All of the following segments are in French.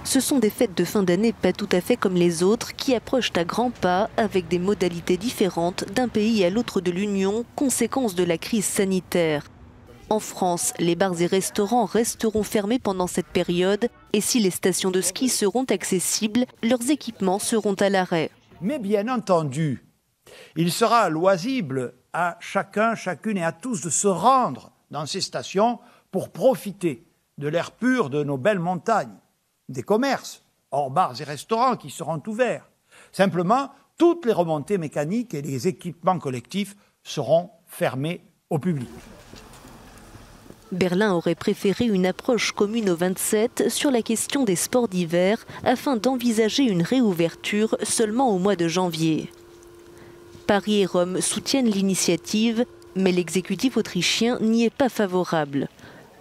Ce sont des fêtes de fin d'année pas tout à fait comme les autres qui approchent à grands pas avec des modalités différentes d'un pays à l'autre de l'Union, conséquence de la crise sanitaire. En France, les bars et restaurants resteront fermés pendant cette période et si les stations de ski seront accessibles, leurs équipements seront à l'arrêt. Mais bien entendu, il sera loisible à chacun, chacune et à tous de se rendre dans ces stations pour profiter de l'air pur de nos belles montagnes, des commerces, hors bars et restaurants qui seront ouverts. Simplement, toutes les remontées mécaniques et les équipements collectifs seront fermés au public. Berlin aurait préféré une approche commune aux 27 sur la question des sports d'hiver afin d'envisager une réouverture seulement au mois de janvier. Paris et Rome soutiennent l'initiative, mais l'exécutif autrichien n'y est pas favorable.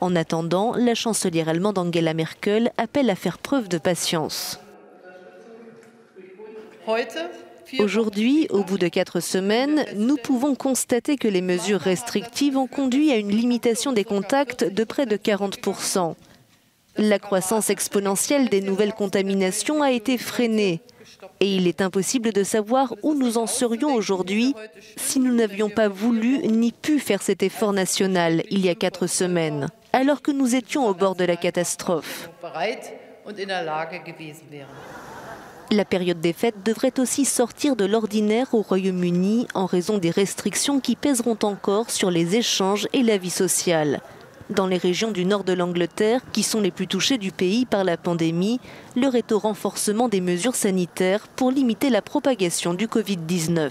En attendant, la chancelière allemande Angela Merkel appelle à faire preuve de patience. Aujourd'hui, au bout de 4 semaines, nous pouvons constater que les mesures restrictives ont conduit à une limitation des contacts de près de 40%. La croissance exponentielle des nouvelles contaminations a été freinée. Et il est impossible de savoir où nous en serions aujourd'hui si nous n'avions pas voulu ni pu faire cet effort national il y a 4 semaines, alors que nous étions au bord de la catastrophe. La période des fêtes devrait aussi sortir de l'ordinaire au Royaume-Uni en raison des restrictions qui pèseront encore sur les échanges et la vie sociale. Dans les régions du nord de l'Angleterre, qui sont les plus touchées du pays par la pandémie, l'heure est au renforcement des mesures sanitaires pour limiter la propagation du Covid-19.